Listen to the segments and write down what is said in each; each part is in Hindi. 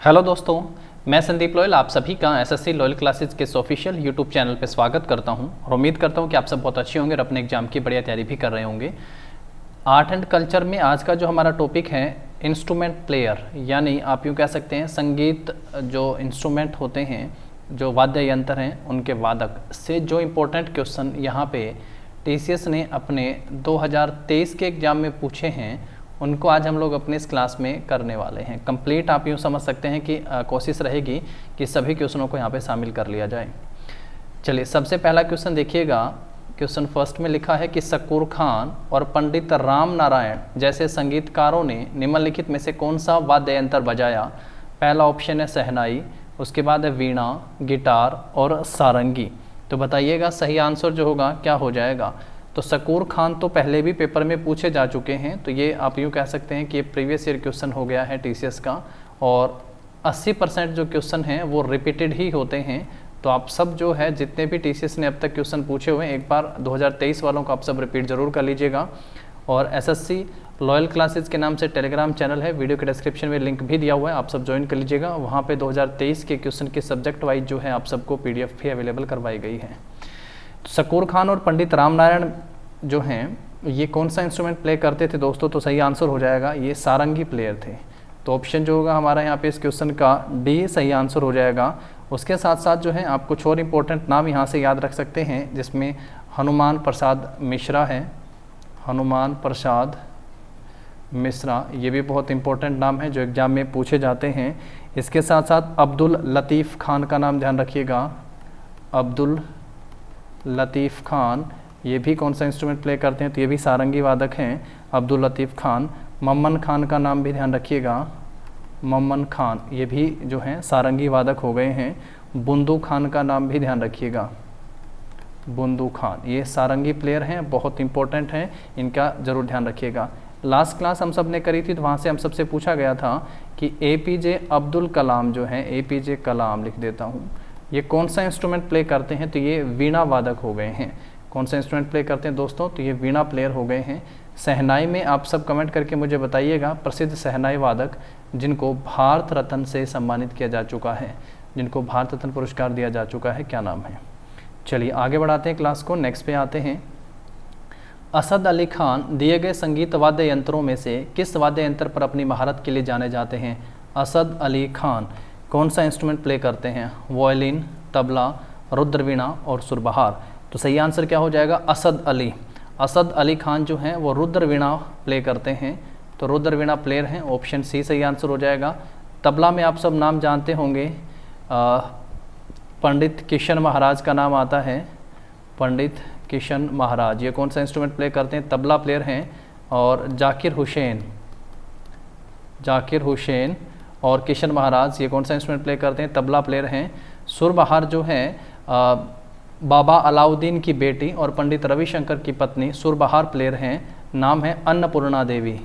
हेलो दोस्तों, मैं संदीप लोयल आप सभी का एसएससी लॉयल क्लासेज के ऑफिशियल यूट्यूब चैनल पर स्वागत करता हूं और उम्मीद करता हूं कि आप सब बहुत अच्छे होंगे और अपने एग्जाम की बढ़िया तैयारी भी कर रहे होंगे। आर्ट एंड कल्चर में आज का जो हमारा टॉपिक है इंस्ट्रूमेंट प्लेयर, यानी आप यूँ कह सकते हैं संगीत जो इंस्ट्रूमेंट होते हैं, जो वाद्य यंत्र हैं उनके वादक से जो इम्पोर्टेंट क्वेश्चन यहाँ पे टीसीएस ने अपने 2023 के एग्ज़ाम में पूछे हैं उनको आज हम लोग अपने इस क्लास में करने वाले हैं। कंप्लीट आप यूँ समझ सकते हैं कि कोशिश रहेगी कि सभी क्वेश्चनों को यहाँ पे शामिल कर लिया जाए। चलिए, सबसे पहला क्वेश्चन देखिएगा। क्वेश्चन फर्स्ट में लिखा है कि शकूर खान और पंडित राम नारायण जैसे संगीतकारों ने निम्नलिखित में से कौन सा वाद्य यंत्र बजाया। पहला ऑप्शन है शहनाई, उसके बाद है वीणा, गिटार और सारंगी। तो बताइएगा सही आंसर जो होगा क्या हो जाएगा। तो शकूर खान तो पहले भी पेपर में पूछे जा चुके हैं, तो ये आप यूँ कह सकते हैं कि ये प्रीवियस ईयर क्वेश्चन हो गया है टीसीएस का, और 80% जो क्वेश्चन हैं वो रिपीटेड ही होते हैं। तो आप सब जो है जितने भी टीसीएस ने अब तक क्वेश्चन पूछे हुए हैं, एक बार 2023 वालों को आप सब रिपीट जरूर कर लीजिएगा। और एसएससी लॉयल क्लासेज के नाम से टेलीग्राम चैनल है, वीडियो के डिस्क्रिप्शन में लिंक भी दिया हुआ है, आप सब ज्वाइन कर लीजिएगा। वहाँ पे 2023 के क्वेश्चन के सब्जेक्ट वाइज जो है आप सबको पीडीएफ भी अवेलेबल करवाई गई है। शकूर खान और पंडित राम नारायण जो हैं ये कौन सा इंस्ट्रूमेंट प्ले करते थे दोस्तों, तो सही आंसर हो जाएगा ये सारंगी प्लेयर थे। तो ऑप्शन जो होगा हमारा यहाँ पे इस क्वेश्चन का डी सही आंसर हो जाएगा। उसके साथ साथ जो है आप कुछ और इम्पोर्टेंट नाम यहाँ से याद रख सकते हैं, जिसमें हनुमान प्रसाद मिश्रा है, हनुमान प्रसाद मिश्रा, ये भी बहुत इंपॉर्टेंट नाम है जो एग्जाम में पूछे जाते हैं। इसके साथ साथ अब्दुल लतीफ़ खान का नाम ध्यान रखिएगा, अब्दुल लतीफ़ खान, ये भी कौन सा इंस्ट्रूमेंट प्ले करते हैं, तो ये भी सारंगी वादक हैं, अब्दुल लतीफ़ खान। मम्मन खान का नाम भी ध्यान रखिएगा, मम्मन खान, ये भी जो हैं सारंगी वादक हो गए हैं। बुंदू खान का नाम भी ध्यान रखिएगा, बुंदू खान, ये सारंगी प्लेयर हैं, बहुत इंपॉर्टेंट हैं, इनका ज़रूर ध्यान रखिएगा। लास्ट क्लास हम सब ने करी थी तो वहाँ से हम सबसे पूछा गया था कि एपीजे अब्दुल कलाम जो हैं, एपीजे कलाम लिख देता हूँ, ये कौन सा इंस्ट्रूमेंट प्ले करते हैं, तो ये वीणा वादक हो गए हैं। कौन सा इंस्ट्रूमेंट प्ले करते हैं दोस्तों, तो ये वीणा प्लेयर हो गए हैं। शहनाई में आप सब कमेंट करके मुझे बताइएगा प्रसिद्ध शहनाई वादक जिनको भारत रत्न से सम्मानित किया जा चुका है, जिनको भारत रत्न पुरस्कार दिया जा चुका है, क्या नाम है। चलिए आगे बढ़ाते हैं क्लास को, नेक्स्ट पे आते हैं। असद अली खान दिए गए संगीत वाद्य यंत्रों में से किस वाद्य यंत्र पर अपनी महारत के लिए जाने जाते हैं। असद अली खान कौन सा इंस्ट्रूमेंट प्ले करते हैं, वायलिन, तबला, रुद्रवीणा और सुरबहार। तो सही आंसर क्या हो जाएगा, असद अली। असद अली खान जो हैं वो रुद्रवीणा प्ले करते हैं, तो रुद्रवीणा प्लेयर हैं, ऑप्शन सी सही आंसर हो जाएगा। तबला में आप सब नाम जानते होंगे, पंडित किशन महाराज का नाम आता है, पंडित किशन महाराज, ये कौन सा इंस्ट्रूमेंट प्ले करते हैं, तबला प्लेयर हैं। और जाकिर हुसैन और किशन महाराज ये कौन सा इंस्ट्रूमेंट प्ले करते हैं, तबला प्लेयर हैं। सुरबहार जो है बाबा अलाउद्दीन की बेटी और पंडित रविशंकर की पत्नी सुरबहार प्लेयर हैं, नाम है अन्नपूर्णा देवी।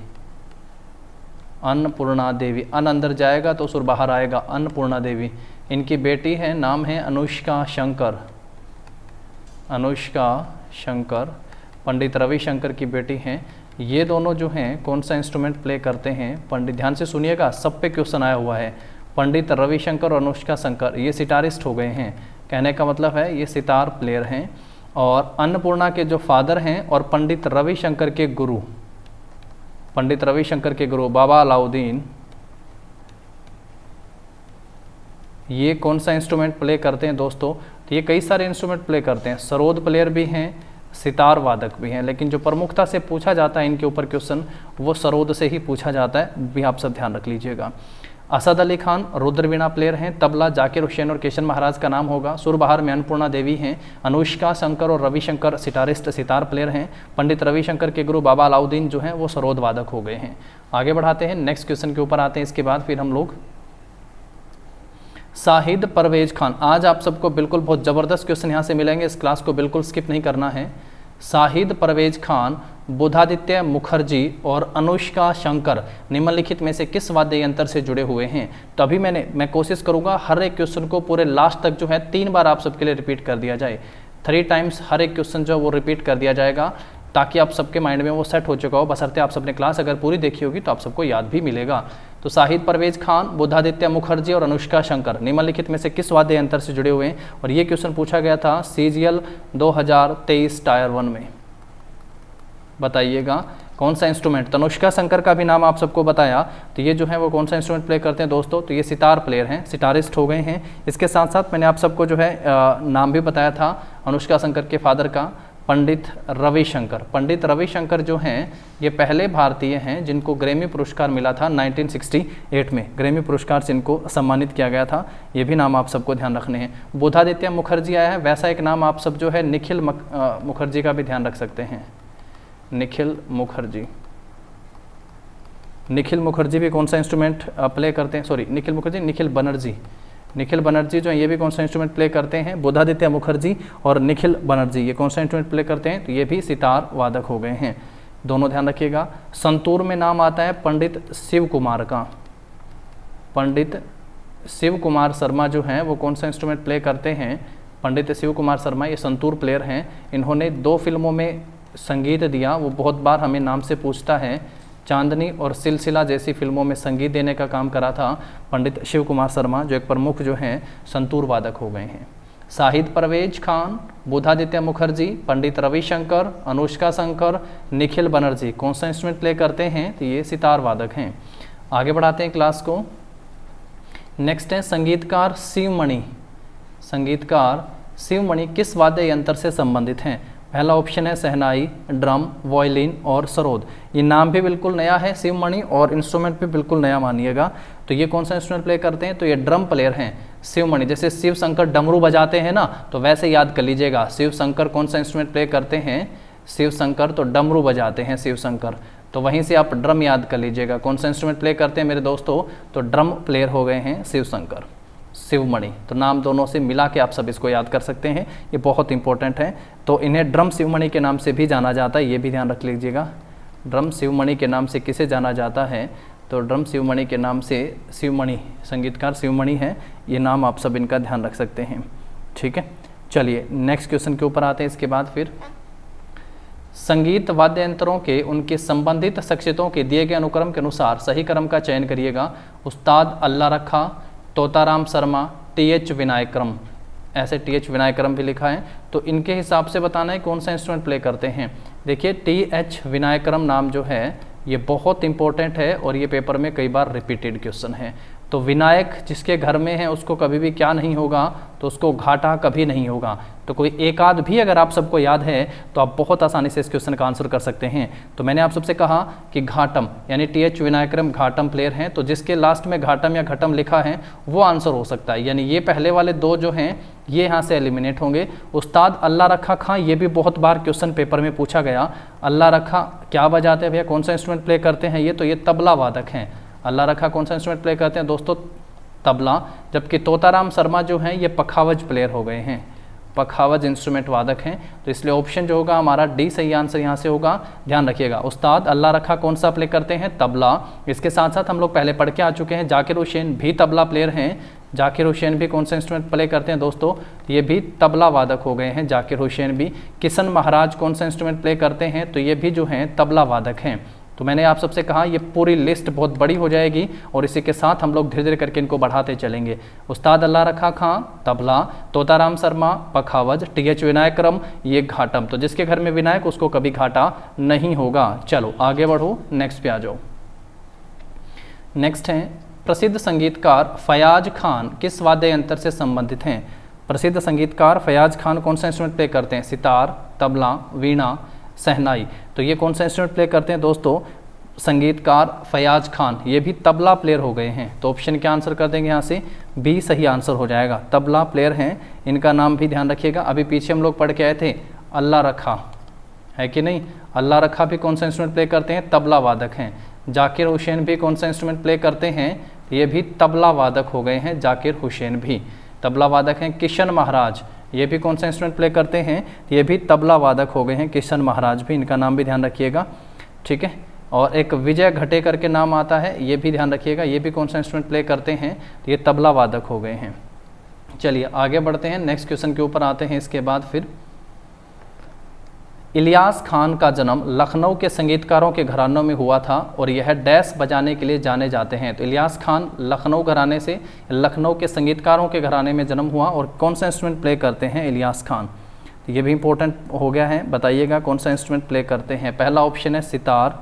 अन्नपूर्णा देवी, अन्न अंदर जाएगा तो सुरबहार आएगा, अन्नपूर्णा देवी। इनकी बेटी है, नाम है अनुष्का शंकर, अनुष्का शंकर, पंडित रविशंकर की बेटी हैं। ये दोनों जो हैं कौन सा इंस्ट्रूमेंट प्ले करते हैं, पंडित, ध्यान से सुनिएगा, सब पे क्वेश्चन आया हुआ है। पंडित रविशंकर और अनुष्का शंकर ये सितारिस्ट हो गए हैं, कहने का मतलब है ये सितार प्लेयर हैं। और अन्नपूर्णा के जो फादर हैं और पंडित रविशंकर के गुरु, पंडित रविशंकर के गुरु बाबा अलाउद्दीन, ये कौन सा इंस्ट्रूमेंट प्ले करते हैं दोस्तों, तो ये कई सारे इंस्ट्रूमेंट प्ले करते हैं, सरोद प्लेयर भी हैं, सितार वादक भी हैं, लेकिन जो प्रमुखता से पूछा जाता है इनके ऊपर क्वेश्चन वो सरोद से ही पूछा जाता है, भी आप सब ध्यान रख लीजिएगा। असद अली खान रुद्रवीणा प्लेयर हैं, तबला जाकिर हुसैन और किशन महाराज का नाम होगा, सुरबहार में अन्नपूर्णा देवी हैं, अनुष्का शंकर और रविशंकर सितारिस्ट सितार प्लेयर हैं, पंडित रविशंकर के गुरु बाबा अलाउद्दीन जो हैं वो सरोद वादक हो गए हैं। आगे बढ़ाते हैं, नेक्स्ट क्वेश्चन के ऊपर आते हैं, इसके बाद फिर हम लोग शाहिद परवेज खान, आज आप सबको बिल्कुल बहुत ज़बरदस्त क्वेश्चन यहाँ से मिलेंगे, इस क्लास को बिल्कुल स्किप नहीं करना है। शाहिद परवेज खान, बुधादित्य मुखर्जी और अनुष्का शंकर निम्नलिखित में से किस वाद्य यंत्र से जुड़े हुए हैं। तो अभी मैं कोशिश करूंगा हर एक क्वेश्चन को पूरे लास्ट तक जो है 3 बार आप सबके लिए रिपीट कर दिया जाए, 3 टाइम्स हर एक क्वेश्चन जो है वो रिपीट कर दिया जाएगा, ताकि आप सबके माइंड में वो सेट हो चुका हो। बशर्ते आप सबने क्लास अगर पूरी देखी होगी तो आप सबको याद भी मिलेगा। तो शाहिद परवेज खान, बुद्धादित्य मुखर्जी और अनुष्का शंकर निम्नलिखित में से किस वाद्य यंत्र से जुड़े हुए हैं? और ये क्वेश्चन पूछा गया था CGL 2023 टायर 1 में। बताइएगा कौन सा इंस्ट्रूमेंट। तनुष्का शंकर का भी नाम आप सबको बताया, तो ये जो है वो कौन सा इंस्ट्रूमेंट प्ले करते हैं दोस्तों? तो ये सितार प्लेयर हैं, सितारिस्ट हो गए हैं। इसके साथ साथ मैंने आप सबको जो है नाम भी बताया था अनुष्का शंकर के फादर का, पंडित रविशंकर। पंडित रविशंकर जो हैं ये पहले भारतीय हैं जिनको ग्रैमी पुरस्कार मिला था 1968 में, ग्रैमी पुरस्कार से इनको सम्मानित किया गया था। ये भी नाम आप सबको ध्यान रखने हैं। बुद्धादित्य मुखर्जी आया है, वैसा एक नाम आप सब जो है निखिल मुखर्जी का भी ध्यान रख सकते हैं। निखिल मुखर्जी, निखिल मुखर्जी भी कौन सा इंस्ट्रूमेंट प्ले करते हैं? सॉरी निखिल मुखर्जी, निखिल बनर्जी, निखिल बनर्जी जो है ये भी कौन सा इंस्ट्रूमेंट प्ले करते हैं? बुद्धादित्य मुखर्जी और निखिल बनर्जी ये कौन सा इंस्ट्रूमेंट प्ले करते हैं? तो ये भी सितार वादक हो गए हैं, दोनों ध्यान रखिएगा। संतूर में नाम आता है पंडित शिव कुमार का। पंडित शिव कुमार शर्मा जो हैं वो कौन सा इंस्ट्रूमेंट प्ले करते हैं? पंडित शिव कुमार शर्मा ये संतूर प्लेयर हैं। इन्होंने 2 फिल्मों में संगीत दिया, वो बहुत बार हमें नाम से पूछता है। चांदनी और सिलसिला जैसी फिल्मों में संगीत देने का काम करा था पंडित शिव कुमार शर्मा, जो एक प्रमुख जो हैं संतूर वादक हो गए हैं। शाहिद परवेज खान, बुद्धादित्य मुखर्जी, पंडित रविशंकर, अनुष्का शंकर, निखिल बनर्जी कौन सा इंस्ट्रूमेंट प्ले करते हैं? तो ये सितार वादक हैं। आगे बढ़ाते हैं क्लास को। नेक्स्ट है संगीतकार शिवमणि। संगीतकार शिवमणि किस वाद्य यंत्र से संबंधित हैं? पहला ऑप्शन है शहनाई, ड्रम, वायलिन और सरोद। ये नाम भी बिल्कुल नया है शिवमणि और इंस्ट्रूमेंट भी बिल्कुल नया मानिएगा। तो ये कौन सा इंस्ट्रूमेंट प्ले करते हैं? तो ये ड्रम प्लेयर हैं शिवमणि। जैसे शिव शंकर डमरू बजाते हैं ना, तो वैसे याद कर लीजिएगा शिव शंकर कौन सा इंस्ट्रूमेंट प्ले करते हैं? शिव शंकर तो डमरू बजाते हैं शिव शंकर, तो वहीं से आप ड्रम याद कर लीजिएगा। कौन सा इंस्ट्रूमेंट प्ले करते हैं मेरे दोस्तों? तो ड्रम प्लेयर हो गए हैं शिव शंकर, शिवमणि। तो नाम दोनों से मिला के आप सब इसको याद कर सकते हैं, ये बहुत इंपॉर्टेंट है। तो इन्हें ड्रम शिवमणि के नाम से भी जाना जाता है, ये भी ध्यान रख लीजिएगा। ड्रम शिवमणि के नाम से किसे जाना जाता है? तो ड्रम शिवमणि के नाम से शिवमणि, संगीतकार शिवमणि है, ये नाम आप सब इनका ध्यान रख सकते हैं। ठीक है, चलिए नेक्स्ट क्वेश्चन के ऊपर आते हैं। इसके बाद फिर संगीत वाद्य यंत्रों के उनके संबंधित शख्सियतों के दिए गए अनुक्रम के अनुसार सही क्रम का चयन करिएगा। उस्ताद अल्लाह रखा, तोताराम शर्मा, TH विनायकरम, ऐसे TH विनायकरम भी लिखा है। तो इनके हिसाब से बताना है कौन सा इंस्ट्रूमेंट प्ले करते हैं। देखिए TH विनायकरम नाम जो है ये बहुत इंपॉर्टेंट है और ये पेपर में कई बार रिपीटेड क्वेश्चन है। तो विनायक जिसके घर में है उसको कभी भी क्या नहीं होगा? तो उसको घाटा कभी नहीं होगा। तो कोई एक आध भी अगर आप सबको याद है तो आप बहुत आसानी से इस क्वेश्चन का आंसर कर सकते हैं। तो मैंने आप सबसे कहा कि घाटम यानी TH विनायकरम घाटम प्लेयर हैं, तो जिसके लास्ट में घाटम या घटम लिखा है वो आंसर हो सकता है। यानी ये पहले वाले 2 जो हैं ये यहाँ से एलिमिनेट होंगे। उस्ताद अल्लाह रखा खां, ये भी बहुत बार क्वेश्चन पेपर में पूछा गया। अल्लाह रखा क्या बजाते हैं भैया, कौन सा इंस्ट्रूमेंट प्ले करते हैं? ये तो ये तबला वादक हैं। अल्लाह रखा कौन सा इंस्ट्रूमेंट प्ले करते हैं दोस्तों? तबला। जबकि तोताराम शर्मा जो हैं ये पखावज प्लेयर हो गए हैं, पखावज इंस्ट्रूमेंट वादक हैं। तो इसलिए ऑप्शन जो होगा हमारा डी सही आंसर यहाँ से होगा। ध्यान रखिएगा, उस्ताद अल्लाह रखा कौन सा प्ले करते हैं? तबला। इसके साथ साथ हम लोग पहले पढ़ के आ चुके हैं जाकिर हुसैन भी तबला प्लेयर हैं। जाकिर हुसैन भी कौन सा इंस्ट्रूमेंट प्ले करते हैं दोस्तों? ये भी तबला वादक हो गए हैं जाकिर हुसैन भी। किशन महाराज कौन सा इंस्ट्रूमेंट प्ले करते हैं? तो ये भी जो हैं तबला वादक हैं। तो मैंने आप सबसे कहा ये पूरी लिस्ट बहुत बड़ी हो जाएगी और इसी के साथ हम लोग धीरे धीरे करके इनको बढ़ाते चलेंगे। उस्ताद अल्लाह रखा खां तबला, तोताराम शर्मा पखावज, TH विनायकरम ये घाटम। तो जिसके घर में विनायक उसको कभी घाटा नहीं होगा। चलो आगे बढ़ो, नेक्स्ट पे आ जाओ। नेक्स्ट है प्रसिद्ध संगीतकार फयाज खान किस वाद्य यंत्र से संबंधित हैं? प्रसिद्ध संगीतकार फयाज खान कौन सा इंस्ट्रूमेंट प्ले करते हैं? सितार, तबला, वीणा, शहनाई। तो ये कौन सा इंस्ट्रूमेंट प्ले करते हैं दोस्तों? संगीतकार फयाज खान ये भी तबला प्लेयर हो गए हैं। तो ऑप्शन क्या आंसर कर देंगे यहाँ से? बी सही आंसर हो जाएगा। तबला प्लेयर हैं, इनका नाम भी ध्यान रखिएगा। अभी पीछे हम लोग पढ़ के आए थे अल्लाह रखा, है कि नहीं? अल्लाह रखा भी कौन सा इंस्ट्रूमेंट प्ले करते हैं? तबला वादक हैं। जाकिर हुसैन भी कौन सा इंस्ट्रूमेंट प्ले करते हैं? ये भी तबला वादक हो गए हैं। जाकिर हुसैन भी तबला वादक हैं। किशन महाराज ये भी कौन सा इंस्ट्रूमेंट प्ले करते हैं? ये भी तबला वादक हो गए हैं। किशन महाराज भी, इनका नाम भी ध्यान रखिएगा। ठीक है, और एक विजय घटे करके नाम आता है, ये भी ध्यान रखिएगा। ये भी कौन सा इंस्ट्रूमेंट प्ले करते हैं? ये तबला वादक हो गए हैं। चलिए आगे बढ़ते हैं, नेक्स्ट क्वेश्चन के ऊपर आते हैं। इसके बाद फिर इलियास खान का जन्म लखनऊ के संगीतकारों के घरानों में हुआ था और यह डैश बजाने के लिए जाने जाते हैं। तो इलियास खान लखनऊ घराने से, लखनऊ के संगीतकारों के घराने में जन्म हुआ और कौन सा इंस्ट्रूमेंट प्ले करते हैं इलियास खान। तो ये भी इंपॉर्टेंट हो गया है, बताइएगा कौन सा इंस्ट्रूमेंट प्ले करते हैं। पहला ऑप्शन है सितार,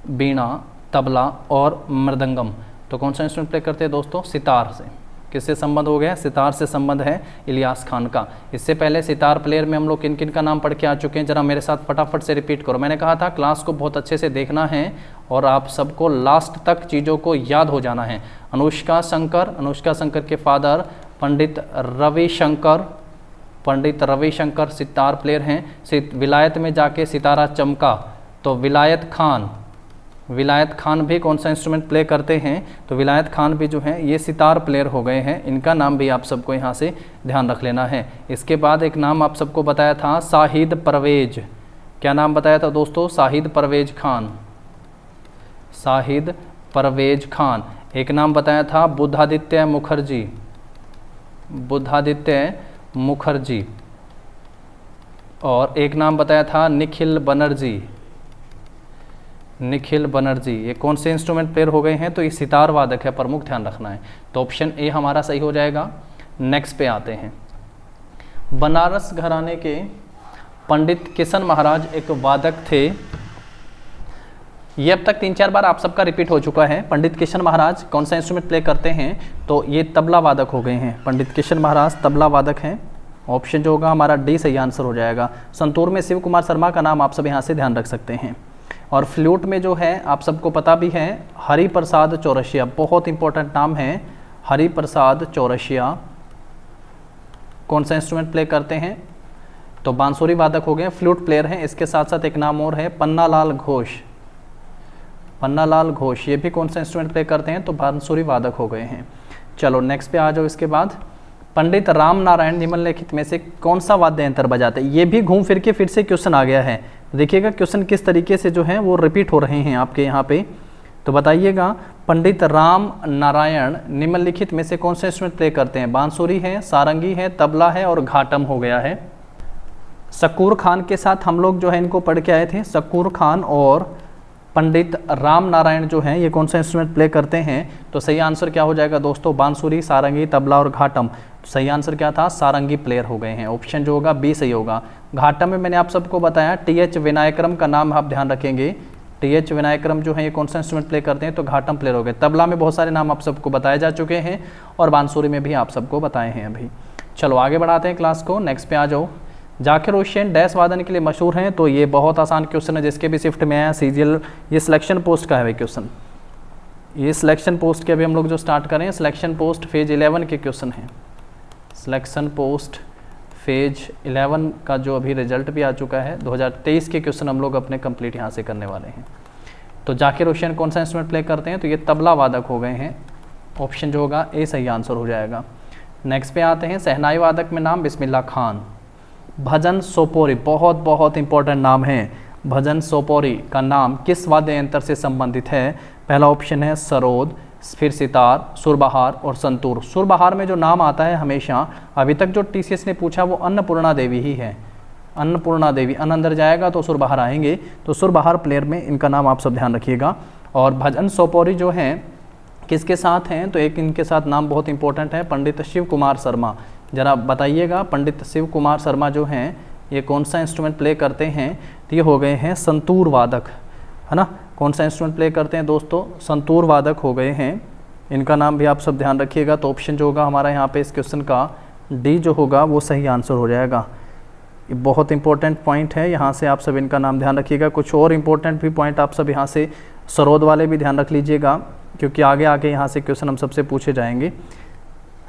बीणा, तबला और मृदंगम। तो कौन सा इंस्ट्रूमेंट प्ले करते हैं दोस्तों, सितार से। किससे संबंध हो गया, सितार से संबंध है इलियास खान का। इससे पहले सितार प्लेयर में हम लोग किन किन का नाम पढ़ के आ चुके हैं, जरा मेरे साथ फटाफट से रिपीट करो। मैंने कहा था क्लास को बहुत अच्छे से देखना है और आप सबको लास्ट तक चीज़ों को याद हो जाना है। अनुष्का शंकर के फादर पंडित रविशंकर सितार प्लेयर हैं। विलायत में जाके सितारा चमका, तो विलायत खान भी कौन सा इंस्ट्रूमेंट प्ले करते हैं, तो विलायत खान भी जो हैं ये सितार प्लेयर हो गए हैं। इनका नाम भी आप सबको यहाँ से ध्यान रख लेना है। इसके बाद एक नाम आप सबको बताया था शाहिद परवेज। क्या नाम बताया था दोस्तों, शाहिद परवेज खान। एक नाम बताया था बुद्धादित्य मुखर्जी और एक नाम बताया था निखिल बनर्जी। ये कौन से इंस्ट्रूमेंट प्लेयर हो गए हैं, तो ये सितार वादक है, प्रमुख ध्यान रखना है। तो ऑप्शन ए हमारा सही हो जाएगा। नेक्स्ट पे आते हैं, बनारस घराने के पंडित किशन महाराज एक वादक थे। ये अब तक 3-4 बार आप सबका रिपीट हो चुका है। पंडित किशन महाराज कौन सा इंस्ट्रूमेंट प्ले करते हैं, तो ये तबला वादक हो गए हैं। पंडित किशन महाराज तबला वादक हैं। ऑप्शन जो होगा हमारा डी सही आंसर हो जाएगा। संतूर में शिव कुमार शर्मा का नाम आप सब यहाँ से ध्यान रख सकते हैं। और फ्लूट में जो है आप सबको पता भी है हरिप्रसाद चौरसिया, बहुत इंपॉर्टेंट नाम है हरिप्रसाद चौरसिया। कौन सा इंस्ट्रूमेंट प्ले करते हैं, तो बांसुरी वादक हो गए, फ्लूट प्लेयर हैं। इसके साथ साथ एक नाम और है पन्नालाल घोष, ये भी कौन सा इंस्ट्रूमेंट प्ले करते हैं, तो बांसुरी वादक हो गए हैं। चलो नेक्स्ट पे आ जाओ। इसके बाद पंडित राम नारायण निम्नलिखित में से कौन सा वाद्य यंत्र बजाते हैं। ये भी घूम फिर के फिर से क्वेश्चन आ गया है। देखिएगा क्वेश्चन किस तरीके से जो है वो रिपीट हो रहे हैं आपके यहाँ पे। तो बताइएगा पंडित राम नारायण निम्नलिखित में से कौन सा इंस्ट्रूमेंट प्ले करते हैं। बांसुरी है, सारंगी है, तबला है और घाटम हो गया है। शकूर खान के साथ हम लोग जो है इनको पढ़ के आए थे। शकूर खान और पंडित राम नारायण जो हैं ये कौन सा इंस्ट्रूमेंट प्ले करते हैं, तो सही आंसर क्या हो जाएगा दोस्तों, बांसुरी, सारंगी, तबला और घाटम। सही आंसर क्या था, सारंगी प्लेयर हो गए हैं। ऑप्शन जो होगा बी सही होगा। घाटम में मैंने आप सबको बताया टी.एच. विनायकरम का नाम आप ध्यान रखेंगे। टी.एच. विनायकरम जो है ये कौन सा इंस्ट्रूमेंट प्ले करते हैं, तो घाटम प्लेयर हो गए। तबला में बहुत सारे नाम आप सबको बताए जा चुके हैं और बांसुरी में भी आप सबको बताए हैं अभी। चलो आगे बढ़ाते हैं क्लास को, नेक्स्ट पे आ जाओ। जाकिर हुसैन डैश वादन के लिए मशहूर हैं, तो ये बहुत आसान क्वेश्चन है जिसके भी शिफ्ट में आया सीजीएल। ये सिलेक्शन पोस्ट का है भाई क्वेश्चन, ये सिलेक्शन पोस्ट के अभी हम लोग जो स्टार्ट करें, सिलेक्शन पोस्ट फेज 11 के क्वेश्चन हैं। सिलेक्शन पोस्ट फेज 11 का जो अभी रिजल्ट भी आ चुका है 2023 के क्वेश्चन हम लोग अपने कंप्लीट यहाँ से करने वाले हैं। तो जाकिर हुसैन कौन सा इंस्ट्रूमेंट प्ले करते हैं, तो ये तबला वादक हो गए हैं। ऑप्शन जो होगा ए सही आंसर हो जाएगा। नेक्स्ट पे आते हैं, शहनाई वादक में नाम बिस्मिल्लाह खान। भजन सोपोरी बहुत बहुत इंपॉर्टेंट नाम है। भजन सोपोरी का नाम किस वाद्य यंत्र से संबंधित है। पहला ऑप्शन है सरोद, फिर सितार, सुरबहार और संतूर। सुरबहार में जो नाम आता है हमेशा, अभी तक जो टीसीएस ने पूछा वो अन्नपूर्णा देवी ही है। अन्नपूर्णा देवी, अन्न अंदर जाएगा तो सुरबहार आएंगे, तो सुरबहार प्लेयर में इनका नाम आप सब ध्यान रखिएगा। और भजन सोपोरी जो हैं किसके साथ हैं, तो एक इनके साथ नाम बहुत इंपॉर्टेंट है, पंडित शिव कुमार शर्मा। जरा बताइएगा पंडित शिव कुमार शर्मा जो हैं ये कौन सा इंस्ट्रूमेंट प्ले करते हैं, तो ये हो गए हैं संतूर वादक, है ना। कौन सा इंस्ट्रूमेंट प्ले करते हैं दोस्तों, संतूर वादक हो गए हैं। इनका नाम भी आप सब ध्यान रखिएगा। तो ऑप्शन जो होगा हमारा यहाँ पे इस क्वेश्चन का डी जो होगा वो सही आंसर हो जाएगा। ये बहुत इंपॉर्टेंट पॉइंट है, यहाँ से आप सब इनका नाम ध्यान रखिएगा। कुछ और इंपॉर्टेंट भी पॉइंट आप सब यहाँ से सरोद वाले भी ध्यान रख लीजिएगा, क्योंकि आगे आगे यहाँ से क्वेश्चन हम सबसे पूछे जाएंगे।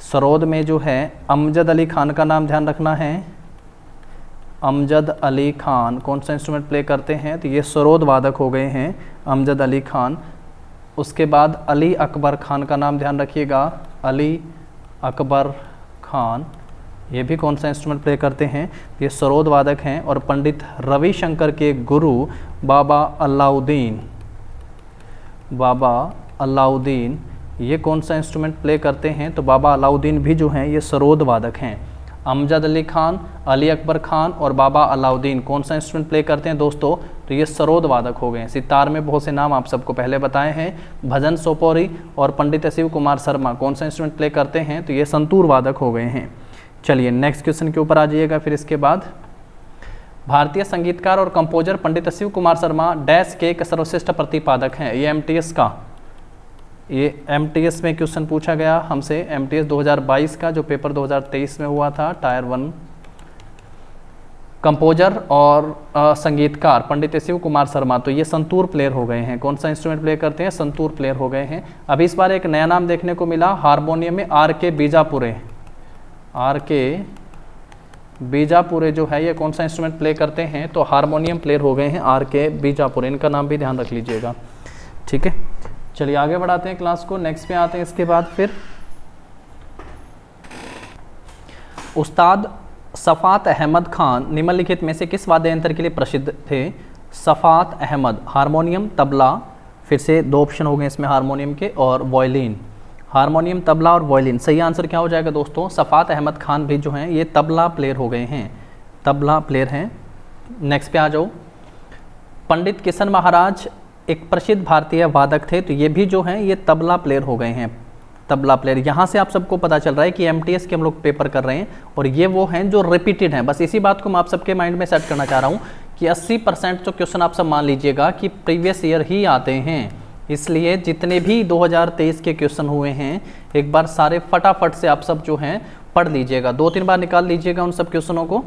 सरोद में जो है अमजद अली खान का नाम ध्यान रखना है। अमजद अली खान कौन सा इंस्ट्रूमेंट प्ले करते हैं, तो ये सरोद वादक हो गए हैं अमजद अली खान। उसके बाद अली अकबर खान का नाम ध्यान रखिएगा। अली अकबर खान ये भी कौन सा इंस्ट्रूमेंट प्ले करते हैं, ये सरोद वादक हैं। और पंडित रविशंकर के गुरु बाबा अलाउद्दीन ये कौन सा इंस्ट्रूमेंट प्ले करते हैं, तो बाबा अलाउद्दीन भी जो हैं ये सरोद वादक हैं। अमजद अली खान, अली अकबर खान और बाबा अलाउद्दीन कौन सा इंस्ट्रूमेंट प्ले करते हैं दोस्तों? तो ये सरोद वादक हो गए हैं। सितार में बहुत से नाम आप सबको पहले बताए हैं। भजन सोपोरी और पंडित शिव कुमार शर्मा कौन सा इंस्ट्रूमेंट प्ले करते हैं? तो ये संतूर वादक हो गए हैं। चलिए नेक्स्ट क्वेश्चन के ऊपर आ जाइएगा। फिर इसके बाद भारतीय संगीतकार और कंपोजर पंडित शिव कुमार शर्मा डैश के एक सर्वश्रेष्ठ प्रतिपादक हैं। ये एमटीएस का, ये एमटीएस में क्वेश्चन पूछा गया हमसे, एमटीएस 2022 का जो पेपर 2023 में हुआ था, टायर 1। कंपोजर और संगीतकार पंडित शिव कुमार शर्मा, तो ये संतूर प्लेयर हो गए हैं। कौन सा इंस्ट्रूमेंट प्ले करते हैं? संतूर प्लेयर हो गए हैं। अभी इस बार एक नया नाम देखने को मिला हारमोनियम में, आर के बीजापुरे। आर के बीजापुरे जो है ये कौन सा इंस्ट्रूमेंट प्ले करते हैं? तो हारमोनियम प्लेयर हो गए हैं आर के बीजापुरे। इनका नाम भी ध्यान रख लीजिएगा, ठीक है। चलिए आगे बढ़ाते हैं क्लास को, नेक्स्ट पे आते हैं। इसके बाद फिर उस्ताद सफ़ात अहमद खान निम्नलिखित में से किस वाद्य यंत्र के लिए प्रसिद्ध थे? सफ़ात अहमद, हारमोनियम, तबला, फिर से दो ऑप्शन हो गए इसमें हारमोनियम के, और वायलिन। हारमोनियम, तबला और वायलिन। सही आंसर क्या हो जाएगा दोस्तों? सफ़ात अहमद खान भी जो हैं ये तबला प्लेयर हो गए हैं, तबला प्लेयर हैं। नेक्स्ट पे आ जाओ। पंडित किशन महाराज एक प्रसिद्ध भारतीय वादक थे, तो ये भी जो हैं ये तबला प्लेयर हो गए हैं, तबला प्लेयर। यहाँ से आप सबको पता चल रहा है कि एमटीएस के हम लोग पेपर कर रहे हैं और ये वो हैं जो रिपीटेड हैं। बस इसी बात को मैं आप सबके माइंड में सेट करना चाह रहा हूँ कि 80% जो क्वेश्चन आप सब मान लीजिएगा कि प्रीवियस ईयर ही आते हैं, इसलिए जितने भी 2023 के क्वेश्चन हुए हैं एक बार सारे फटाफट से आप सब जो हैं पढ़ लीजिएगा, 2-3 बार निकाल लीजिएगा उन सब क्वेश्चनों को।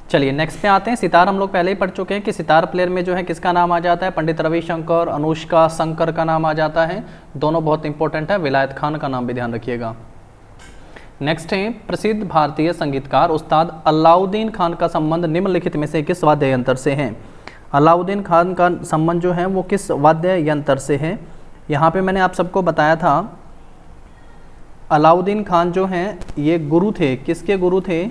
चलिए नेक्स्ट पे आते हैं। सितार हम लोग पहले ही पढ़ चुके हैं कि सितार प्लेयर में जो है किसका नाम आ जाता है? पंडित रविशंकर, अनुष्का शंकर का नाम आ जाता है। दोनों बहुत इंपॉर्टेंट है। विलायत खान का नाम भी ध्यान रखिएगा। नेक्स्ट है प्रसिद्ध भारतीय संगीतकार उस्ताद अलाउद्दीन खान का संबंध निम्नलिखित में से किस वाद्य यंत्र से है? अलाउद्दीन खान का संबंध जो है वो किस वाद्य यंत्र से है? यहाँ पे मैंने आप सबको बताया था अलाउद्दीन खान जो हैं ये गुरु थे, किसके गुरु थे?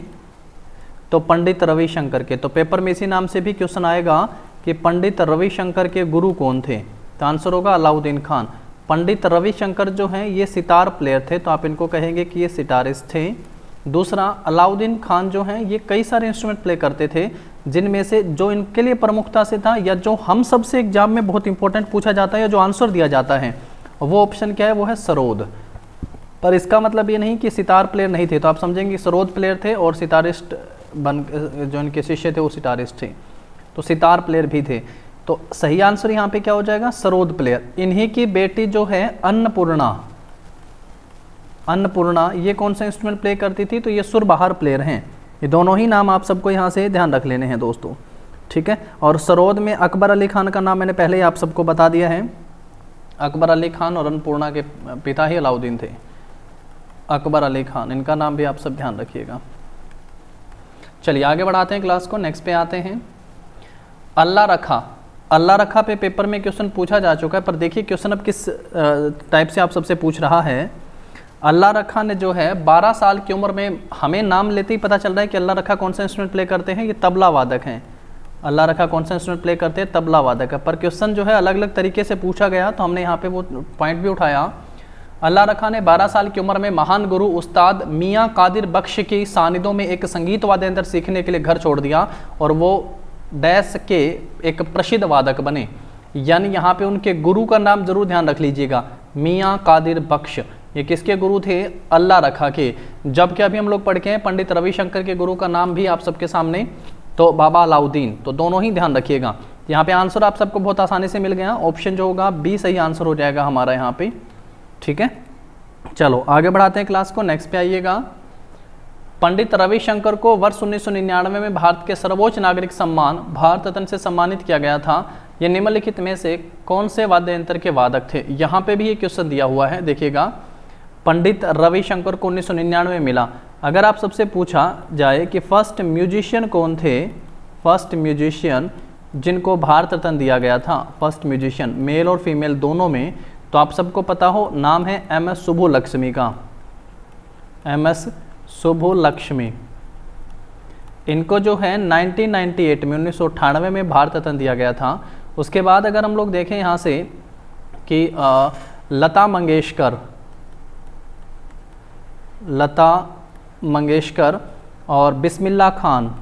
तो पंडित रविशंकर के। तो पेपर में इसी नाम से भी क्वेश्चन आएगा कि पंडित रविशंकर के गुरु कौन थे? तो आंसर होगा अलाउद्दीन खान। पंडित रविशंकर जो हैं ये सितार प्लेयर थे, तो आप इनको कहेंगे कि ये सितारिस्ट थे। दूसरा, अलाउद्दीन खान जो हैं ये कई सारे इंस्ट्रूमेंट प्ले करते थे, जिनमें से जो इनके लिए प्रमुखता से था या जो हम सबसे एग्जाम में बहुत इंपॉर्टेंट पूछा जाता है या जो आंसर दिया जाता है वो ऑप्शन क्या है? वो है सरोद। पर इसका मतलब ये नहीं कि सितार प्लेयर नहीं थे, तो आप समझेंगे सरोद प्लेयर थे और सितारिस्ट जो इनके शिष्य थे वो सितारिस्ट थे, तो सितार प्लेयर भी थे। तो सही आंसर यहाँ पे क्या हो जाएगा? सरोद प्लेयर। इन्हीं की बेटी जो है अन्नपूर्णा, अन्नपूर्णा ये कौन सा इंस्ट्रूमेंट प्ले करती थी? तो ये सुरबहार प्लेयर हैं। ये दोनों ही नाम आप सबको यहाँ से ध्यान रख लेने हैं दोस्तों, ठीक है। और सरोद में अकबर अली खान का नाम मैंने पहले ही आप सबको बता दिया है। अकबर अली खान और अन्नपूर्णा के पिता ही अलाउद्दीन थे, अकबर अली खान, इनका नाम भी आप सब ध्यान रखिएगा। चलिए आगे बढ़ाते हैं क्लास को, नेक्स्ट पे आते हैं। अल्लाह रखा, अल्लाह रखा पे पेपर में क्वेश्चन पूछा जा चुका है, पर देखिए क्वेश्चन अब किस टाइप से आप सबसे पूछ रहा है। अल्लाह रखा ने जो है 12 साल की उम्र में, हमें नाम लेते ही पता चल रहा है कि अल्लाह रखा कौन सा इंस्ट्रूमेंट प्ले करते हैं? ये तबला वादक हैं। अल्लाह रखा कौन सा इंस्ट्रूमेंट प्ले करते हैं? तबला वादक है। पर क्वेश्चन जो है अलग अलग तरीके से पूछा गया, तो हमने यहाँ पे वो पॉइंट भी उठाया। अल्लाह रखा ने 12 साल की उम्र में महान गुरु उस्ताद मियाँ कादिर बख्श की सानिध्यों में एक संगीत वाद्य यंत्र सीखने के लिए घर छोड़ दिया और वो डैश के एक प्रसिद्ध वादक बने। यानी यहाँ पे उनके गुरु का नाम जरूर ध्यान रख लीजिएगा, मियाँ कादिर बख्श। ये किसके गुरु थे? अल्लाह रखा के। जबकि अभी हम लोग पढ़ के हैं पंडित रविशंकर के गुरु का नाम भी आप सबके सामने, तो बाबा अलाउद्दीन। तो दोनों ही ध्यान रखिएगा। यहाँ पे आंसर आप सबको बहुत आसानी से मिल गया। ऑप्शन जो होगा बी सही आंसर हो जाएगा हमारा यहाँ पे, ठीक है। चलो आगे बढ़ाते हैं क्लास को, नेक्स्ट पे आइएगा। पंडित रविशंकर को वर्ष 1999 में भारत के सर्वोच्च नागरिक सम्मान भारत रत्न से सम्मानित किया गया था। ये निम्नलिखित में से कौन से वाद्य यंत्र के वादक थे? यहाँ पे भी ये क्वेश्चन दिया हुआ है, देखिएगा। पंडित रविशंकर को 1999 में मिला। अगर आप सबसे पूछा जाए कि फर्स्ट म्यूजिशियन कौन थे, फर्स्ट म्यूजिशियन जिनको भारत रत्न दिया गया था, फर्स्ट म्यूजिशियन मेल और फीमेल दोनों में, तो आप सबको पता हो नाम है एम.एस. सुब्बुलक्ष्मी का, एम.एस. सुब्बुलक्ष्मी। इनको जो है 1998 में 1998 में भारत रत्न दिया गया था। उसके बाद अगर हम लोग देखें यहाँ से कि लता मंगेशकर और बिस्मिल्लाह खान,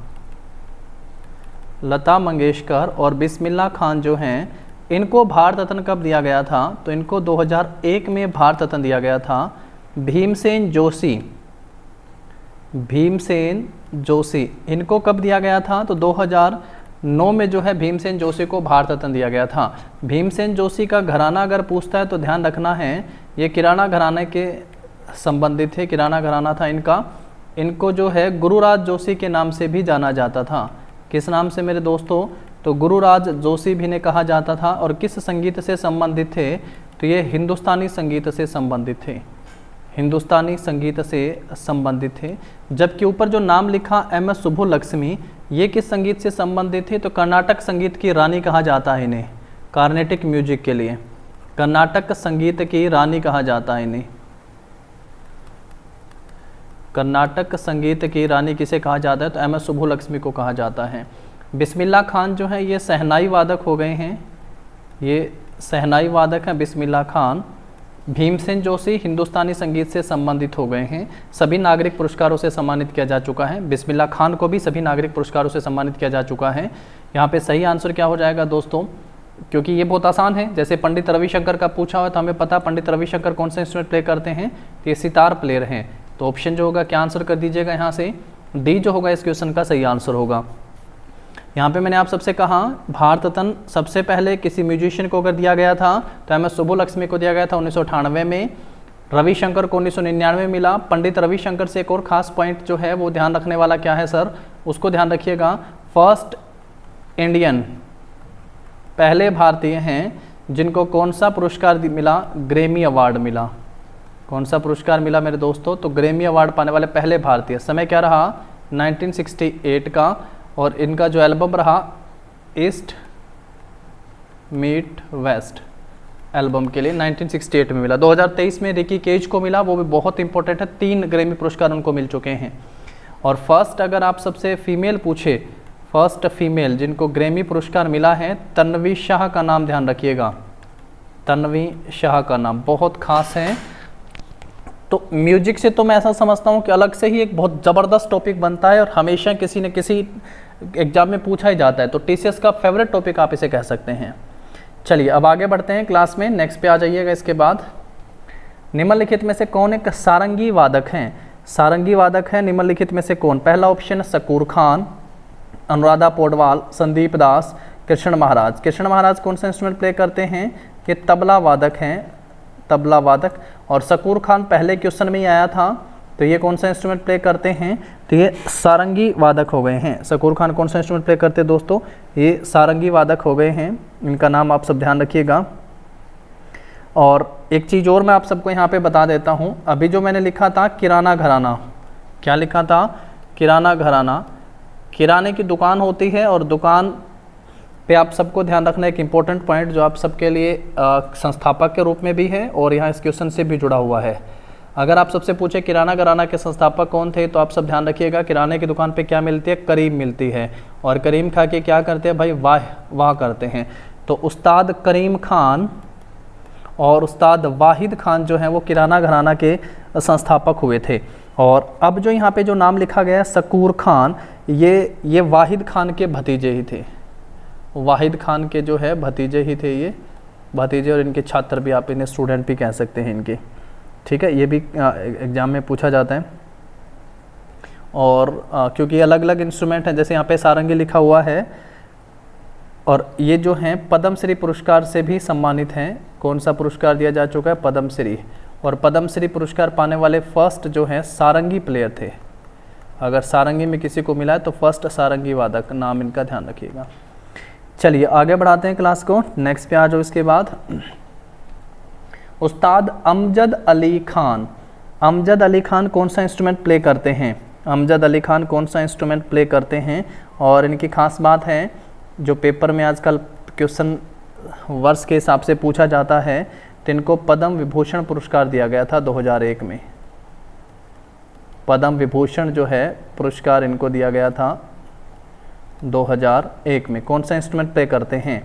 लता मंगेशकर और बिस्मिल्लाह खान जो हैं, इनको भारत रत्न कब दिया गया था? तो इनको 2001 में भारत रत्न दिया गया था। भीमसेन जोशी, भीमसेन जोशी, इनको कब दिया गया था? तो 2009 में जो है भीमसेन जोशी को भारत रत्न दिया गया था। भीमसेन जोशी का घराना अगर पूछता है तो ध्यान रखना है, ये किराना घराने के संबंधित है, किराना घराना था इनका। इनको जो है गुरुराज जोशी के नाम से भी जाना जाता था। किस नाम से मेरे दोस्तों? तो गुरुराज जोशी भी ने कहा जाता था। और किस संगीत से संबंधित थे? तो ये हिंदुस्तानी संगीत से संबंधित थे, हिंदुस्तानी संगीत से संबंधित थे। जबकि ऊपर जो नाम लिखा MS सुब्बुलक्ष्मी, ये किस संगीत से संबंधित थे? तो कर्नाटक संगीत की रानी कहा जाता है इन्हें, कार्नेटिक म्यूजिक के लिए कर्नाटक संगीत की रानी कहा जाता है इन्हें। कर्नाटक संगीत की रानी किसे कहा जाता है? तो MS सुब्बुलक्ष्मी को कहा जाता है। बिस्मिल्लाह खान जो है ये शहनाई वादक हो गए हैं, ये शहनाई वादक हैं बिस्मिल्लाह खान। भीमसेन जोशी हिंदुस्तानी संगीत से संबंधित हो गए हैं, सभी नागरिक पुरस्कारों से सम्मानित किया जा चुका है। बिस्मिल्लाह खान को भी सभी नागरिक पुरस्कारों से सम्मानित किया जा चुका है। यहाँ पे सही आंसर क्या हो जाएगा दोस्तों? क्योंकि ये बहुत आसान है, जैसे पंडित रविशंकर का पूछा हुआ तो हमें पता पंडित रविशंकर कौन सा इंस्ट्रूमेंट प्ले करते हैं? तो ये सितार प्लेयर हैं। तो ऑप्शन जो होगा क्या आंसर कर दीजिएगा यहाँ से? डी जो होगा इस क्वेश्चन का सही आंसर होगा। यहाँ पे मैंने आप सबसे कहा भारत रत्न सबसे पहले किसी म्यूजिशियन को अगर दिया गया था तो MS सुब्बुलक्ष्मी को दिया गया था 1998 में, रविशंकर को 1999 में मिला। पंडित रविशंकर से एक और खास पॉइंट जो है वो ध्यान रखने वाला क्या है सर? उसको ध्यान रखिएगा, फर्स्ट इंडियन, पहले भारतीय हैं जिनको कौन सा पुरस्कार मिला? ग्रैमी अवार्ड मिला। कौन सा पुरस्कार मिला मेरे दोस्तों? तो ग्रैमी अवार्ड पाने वाले पहले भारतीय। समय क्या रहा? 1968 का। और इनका जो एल्बम रहा ईस्ट मीट वेस्ट एल्बम के लिए 1968 में मिला। 2023 में रिकी केज को मिला, वो भी बहुत इंपॉर्टेंट है, 3 ग्रैमी पुरस्कार उनको मिल चुके हैं। और फर्स्ट अगर आप सबसे फीमेल पूछे, फर्स्ट फीमेल जिनको ग्रैमी पुरस्कार मिला है, तन्वी शाह का नाम ध्यान रखिएगा, तन्वी शाह का नाम बहुत खास है। तो म्यूजिक से तो मैं ऐसा समझता हूँ कि अलग से ही एक बहुत ज़बरदस्त टॉपिक बनता है और हमेशा किसी न किसी एग्जाम में पूछा ही जाता है। तो TCS का फेवरेट टॉपिक आप इसे कह सकते हैं। चलिए अब आगे बढ़ते हैं क्लास में, नेक्स्ट पे आ जाइएगा। इसके बाद निम्नलिखित में से कौन एक सारंगी वादक हैं? सारंगी वादक हैं निम्नलिखित में से कौन? पहला ऑप्शन शकूर खान, अनुराधा पौडवाल, संदीप दास, कृष्ण महाराज। कृष्ण महाराज कौन सा इंस्ट्रूमेंट प्ले करते हैं? कि तबला वादक हैं, तबला वादक। और शकूर खान पहले क्वेश्चन में ही आया था, तो ये कौन सा इंस्ट्रूमेंट प्ले करते हैं? तो ये सारंगी वादक हो गए हैं। शकूर खान कौन सा इंस्ट्रूमेंट प्ले करते हैं दोस्तों? ये सारंगी वादक हो गए हैं, इनका नाम आप सब ध्यान रखिएगा। और एक चीज़ और मैं आप सबको यहाँ पे बता देता हूँ, अभी जो मैंने लिखा था किराना घराना, क्या लिखा था? किराना घराना, किराने की दुकान होती है और दुकान पे आप सबको ध्यान रखना एक इम्पोर्टेंट पॉइंट जो आप सबके लिए संस्थापक के रूप में भी है और यहाँ इस क्वेश्चन से भी जुड़ा हुआ है। अगर आप सबसे पूछे किराना घराना के संस्थापक कौन थे, तो आप सब ध्यान रखिएगा किराने की दुकान पे क्या मिलती है? करीम मिलती है। और करीम खा के क्या करते हैं भाई? वाह वाह करते हैं। तो उस्ताद करीम खान और उस्ताद वाहिद खान जो हैं वो किराना घराना के संस्थापक हुए थे। और अब जो यहाँ पे जो नाम लिखा गया है शकूर खान, ये वाहिद खान के भतीजे ही थे, वाहिद खान के जो है भतीजे ही थे, ये भतीजे और इनके छात्र भी, आप इन्हें स्टूडेंट भी कह सकते हैं इनके, ठीक है। ये भी एग्ज़ाम में पूछा जाता है। और क्योंकि अलग अलग इंस्ट्रूमेंट हैं, जैसे यहाँ पे सारंगी लिखा हुआ है, और ये जो हैं पद्मश्री पुरस्कार से भी सम्मानित हैं। कौन सा पुरस्कार दिया जा चुका है? पद्मश्री। और पद्मश्री पुरस्कार पाने वाले फर्स्ट जो हैं सारंगी प्लेयर थे। अगर सारंगी में किसी को मिला है तो फर्स्ट सारंगी वादक, नाम इनका ध्यान रखिएगा। चलिए आगे बढ़ाते हैं क्लास को, नेक्स्ट पे आ जाओ। इसके बाद उस्ताद अमजद अली खान, अमजद अली खान कौन सा इंस्ट्रूमेंट प्ले करते हैं? अमजद अली खान कौन सा इंस्ट्रूमेंट प्ले करते हैं? और इनकी खास बात है, जो पेपर में आजकल क्वेश्चन वर्ष के हिसाब से पूछा जाता है, तो इनको पद्म विभूषण पुरस्कार दिया गया था 2001 में। पद्म विभूषण जो है पुरस्कार इनको दिया गया था 2001 में। कौन सा इंस्ट्रूमेंट प्ले करते हैं?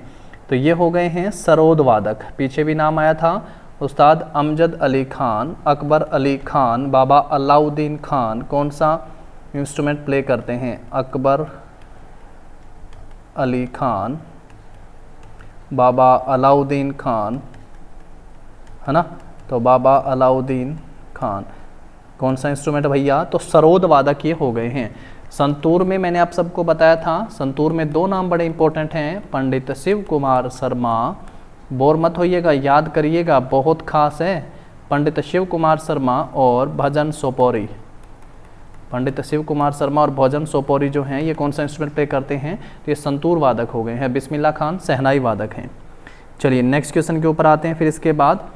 तो ये हो गए हैं सरोद वादक। पीछे भी नाम आया था, उस्ताद अमजद अली खान, अकबर अली खान, बाबा अलाउद्दीन खान। कौन सा इंस्ट्रूमेंट प्ले करते हैं? अकबर अली खान, बाबा अलाउद्दीन खान, है ना। तो बाबा अलाउद्दीन खान कौन सा इंस्ट्रूमेंट भैया? तो सरोद वादक ये हो गए हैं। संतूर में मैंने आप सबको बताया था, संतूर में दो नाम बड़े इंपॉर्टेंट हैं, पंडित शिव कुमार शर्मा, बोर मत होइएगा, याद करिएगा, बहुत खास है, पंडित शिव कुमार शर्मा और भजन सोपोरी। पंडित शिव कुमार शर्मा और भजन सोपोरी जो हैं ये कौन सा इंस्ट्रूमेंट प्ले करते हैं? तो ये संतूर वादक हो गए हैं। बिस्मिल्लाह खान सहनाई वादक हैं। चलिए नेक्स्ट क्वेश्चन के ऊपर आते हैं। फिर इसके बाद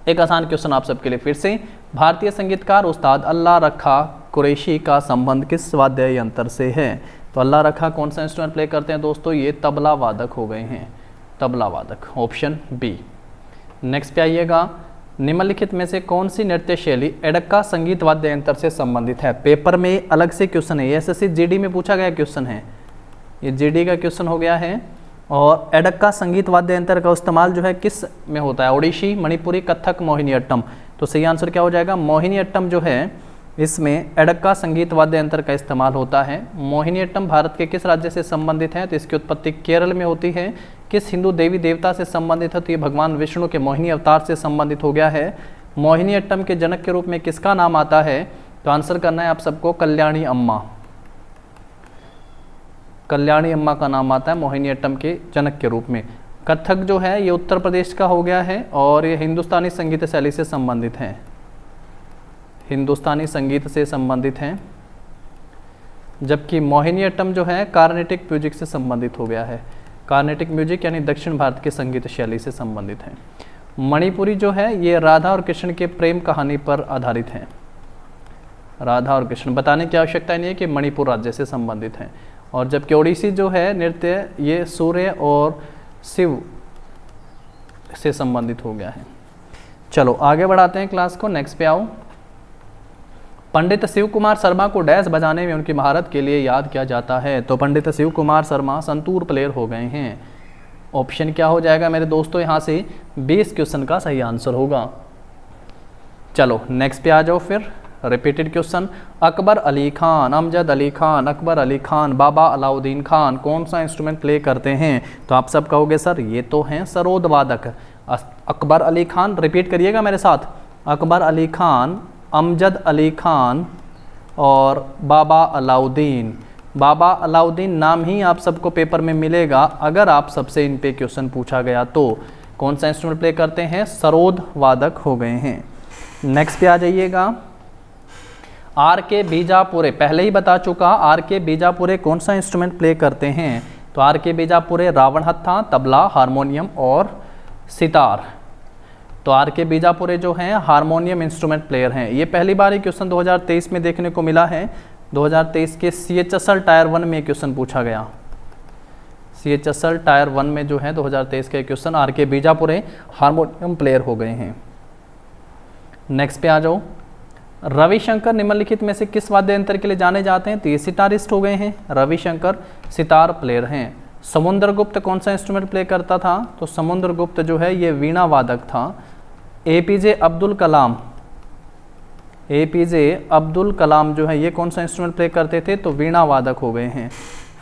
एक आसान क्वेश्चन आप सबके लिए फिर से, भारतीय संगीतकार उस्ताद अल्लाह रखा कुरैशी का संबंध किस वाद्य यंत्र से है? तो अल्लाह रखा कौन सा इंस्ट्रूमेंट प्ले करते हैं दोस्तों? ये तबला वादक हो गए हैं, तबला वादक, ऑप्शन बी। नेक्स्ट पे आइएगा, निम्नलिखित में से कौन सी नृत्य शैली एडक्का संगीत वाद्य यंत्र से संबंधित है? पेपर में अलग से क्वेश्चन है, एसएससी जीडी में पूछा गया क्वेश्चन है, ये जीडी का क्वेश्चन हो गया है। और एडक्का संगीत वाद्य यंत्र का इस्तेमाल जो है किस में होता है? ओडिशी, मणिपुरी, कथक, मोहिनीअट्टम। तो सही आंसर क्या हो जाएगा? मोहिनीअट्टम जो है इसमें एडक्का संगीत वाद्य यंत्र का इस्तेमाल होता है। मोहिनीअट्टम भारत के किस राज्य से संबंधित है? तो इसकी उत्पत्ति केरल में होती है। किस हिंदू देवी देवता से संबंधित है? तो ये भगवान विष्णु के मोहिनी अवतार से संबंधित हो गया है। मोहिनीअट्टम के जनक के रूप में किसका नाम आता है? तो आंसर करना है आप सबको कल्याणी अम्मा। कल्याणी अम्मा का नाम आता है मोहिनीअट्टम के जनक के रूप में। कथक जो है ये उत्तर प्रदेश का हो गया है और ये हिंदुस्तानी संगीत शैली से संबंधित है, हिंदुस्तानी संगीत से संबंधित हैं। जबकि मोहिनीअट्टम जो है कार्नेटिक म्यूजिक से संबंधित हो गया है, कार्नेटिक म्यूजिक यानी दक्षिण भारत के संगीत शैली से संबंधित है। मणिपुरी जो है ये राधा और कृष्ण के प्रेम कहानी पर आधारित है। राधा और कृष्ण बताने की आवश्यकता नहीं है कि मणिपुर राज्य से संबंधित हैं। और जबकि ओडिसी जो है नृत्य ये सूर्य और शिव से संबंधित हो गया है। चलो आगे बढ़ाते हैं क्लास को, नेक्स्ट पे आओ। पंडित शिव कुमार शर्मा को डैश बजाने में उनकी महारत के लिए याद किया जाता है? तो पंडित शिव कुमार शर्मा संतूर प्लेयर हो गए हैं। ऑप्शन क्या हो जाएगा मेरे दोस्तों? यहाँ से 20 क्वेश्चन का सही आंसर होगा। चलो नेक्स्ट पे आ जाओ फिर, रिपीटेड क्वेश्चन। अकबर अली खान, अमजद अली खान, अकबर अली खान, बाबा अलाउद्दीन खान कौन सा इंस्ट्रूमेंट प्ले करते हैं? तो आप सब कहोगे सर ये तो हैं सरोद वादक। अकबर अली खान, रिपीट करिएगा मेरे साथ, अकबर अली खान, अमजद अली खान और बाबा अलाउद्दीन। बाबा अलाउद्दीन नाम ही आप सबको पेपर में मिलेगा अगर आप सबसे इन पे क्वेश्चन पूछा गया तो। कौन सा इंस्ट्रूमेंट प्ले करते हैं? सरोद वादक हो गए हैं। नेक्स्ट पे आ जाइएगा, आर के बीजापुरे, पहले ही बता चुका, आर के बीजापुरे कौन सा इंस्ट्रूमेंट प्ले करते हैं? तो आर के बीजापुरे रावण हत्था, तबला, हारमोनियम और सितार। तो आर के बीजापुरे जो हैं हारमोनियम इंस्ट्रूमेंट प्लेयर हैं। ये पहली बार ही क्वेश्चन 2023 में देखने को मिला है। 2023 के CHSL टायर 1 में क्वेश्चन पूछा गया, CHSL टायर 1 में जो है 2023 के क्वेश्चन आर के बीजापुरे हारमोनियम प्लेयर हो गए हैं। नेक्स्ट पे आ जाओ, रविशंकर निम्नलिखित में से किस वाद्य यंत्र के लिए जाने जाते हैं? तो ये सितारिस्ट हो गए हैं, रविशंकर सितार प्लेयर हैं। समुद्रगुप्त कौन सा इंस्ट्रूमेंट प्ले करता था? तो समुद्रगुप्त जो है ये वीणा वादक था। APJ अब्दुल कलाम, APJ अब्दुल कलाम जो है ये कौन सा इंस्ट्रूमेंट प्ले करते थे? तो वीणा वादक हो गए हैं।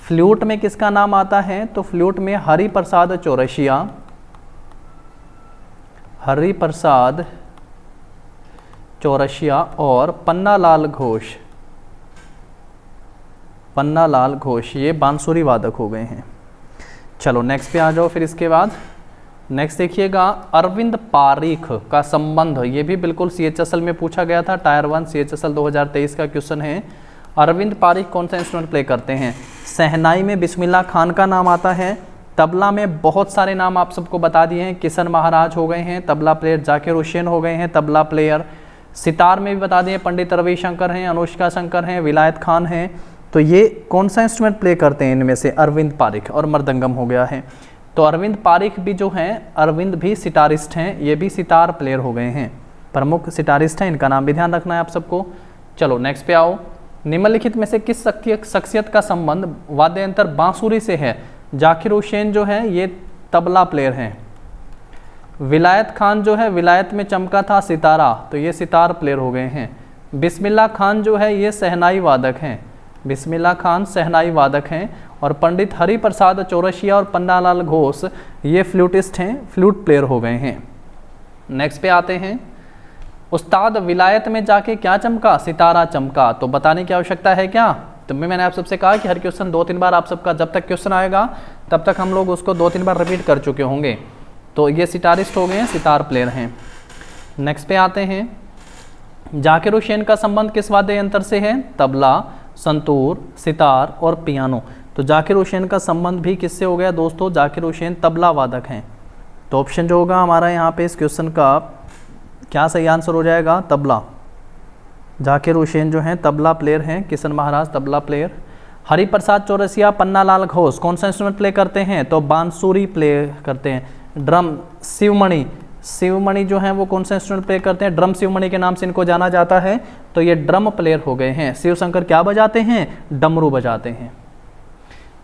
फ्लूट में किसका नाम आता है? तो फ्लूट में हरिप्रसाद चौरसिया, हरिप्रसाद चौरसिया और पन्नालाल घोष, पन्नालाल घोष ये बांसुरी वादक हो गए हैं। चलो नेक्स्ट पे आ जाओ फिर इसके बाद। नेक्स्ट देखिएगा, अरविंद पारीख का संबंध, ये भी बिल्कुल CHSL में पूछा गया था, टायर 1 CHSL 2023 का क्वेश्चन है। अरविंद पारीख कौन सा इंस्ट्रूमेंट प्ले करते हैं? सहनाई में बिस्मिल्लाह खान का नाम आता है। तबला में बहुत सारे नाम आप सबको बता दिए हैं, किशन महाराज हो गए हैं तबला प्लेयर, जाकिर हुसैन हो गए हैं तबला प्लेयर। सितार में भी बता दिए पंडित रविशंकर हैं, अनुष्का शंकर हैं, विलायत खान हैं। तो ये कौन सा इंस्ट्रूमेंट प्ले करते हैं इनमें से? अरविंद पारीख। और मृदंगम हो गया है। तो अरविंद पारीख भी जो हैं, अरविंद भी सितारिस्ट हैं, ये भी सितार प्लेयर हो गए हैं, प्रमुख सितारिस्ट हैं, इनका नाम भी ध्यान रखना है आप सबको। चलो नेक्स्ट पे आओ, निम्नलिखित में से किस शख्सियत का संबंध वाद्य यंत्र बांसुरी से है? जाकिर हुसैन जो है ये तबला प्लेयर हैं। विलायत खान जो है विलायत में चमका था सितारा, तो ये सितार प्लेयर हो गए हैं। बिस्मिल्लाह खान जो है ये शहनाई वादक हैं, बिस्मिल्लाह खान शहनाई वादक हैं। और पंडित हरिप्रसाद चौरसिया और पन्नालाल घोष ये फ्लूटिस्ट हैं, फ्लूट प्लेयर हो गए हैं। नेक्स्ट पे आते हैं, उस्ताद विलायत में जाके क्या चमका, सितारा चमका। तो बताने की आवश्यकता है क्या, तब भी मैंने आप सबसे कहा कि हर क्वेश्चन 2-3 बार आप सबका, जब तक क्वेश्चन आएगा तब तक हम लोग उसको 2-3 बार रिपीट कर चुके होंगे। तो ये सितारिस्ट हो गए हैं, सितार प्लेयर हैं। नेक्स्ट पे आते हैं, जाकिर हुसैन का संबंध किस वाद्य यंत्र से है, तबला, संतूर, सितार और पियानो। तो जाकिर हुसैन का संबंध भी किससे हो गया दोस्तों, जाकिर हुसैन तबला वादक हैं। तो ऑप्शन जो होगा हमारा यहाँ पे इस क्वेश्चन का क्या सही आंसर हो जाएगा, तबला। जाकिर हुसैन जो हैं तबला प्लेयर हैं, किशन महाराज तबला प्लेयर। हरिप्रसाद चौरसिया पन्नालाल घोष कौन सा इंस्ट्रूमेंट प्ले करते हैं, तो बांसुरी प्ले करते हैं। ड्रम शिवमणि, शिवमणि जो हैं वो कौन सा इंस्ट्रूमेंट प्ले करते हैं, ड्रम शिवमणि के नाम से इनको जाना जाता है। तो ये ड्रम प्लेयर हो गए हैं। शिवशंकर क्या बजाते हैं, डमरू बजाते हैं।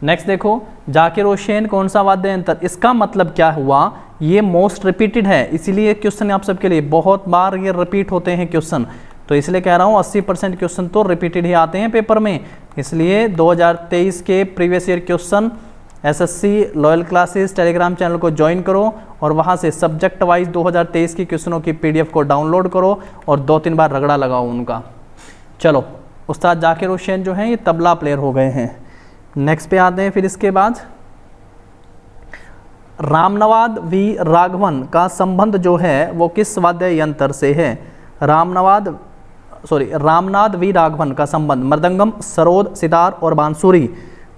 नेक्स्ट देखो, जाकिर हुसैन कौन सा वाद्य यंत्र, इसका मतलब क्या हुआ, ये मोस्ट रिपीटेड है, इसीलिए क्वेश्चन आप सबके लिए बहुत बार ये रिपीट होते हैं क्वेश्चन। तो इसलिए कह रहा हूँ 80% क्वेश्चन तो रिपीटेड ही आते हैं पेपर में। इसलिए 2023 के previous year question SSC loyal classes Telegram channel को ज्वाइन करो और वहाँ से सब्जेक्ट वाइज 2023 की क्वेश्चनों की PDF को डाउनलोड करो और 2-3 बार रगड़ा लगाओ उनका। चलो, उस्ताद जाकिर हुसैन जो हैं ये तबला प्लेयर हो गए हैं। नेक्स्ट पे आते हैं, फिर इसके बाद रामनवाद वी राघवन का संबंध जो है वो किस वाद्य यंत्र से है, रामनाद वी राघवन का संबंध मृदंगम, सरोद, सितार और बांसुरी।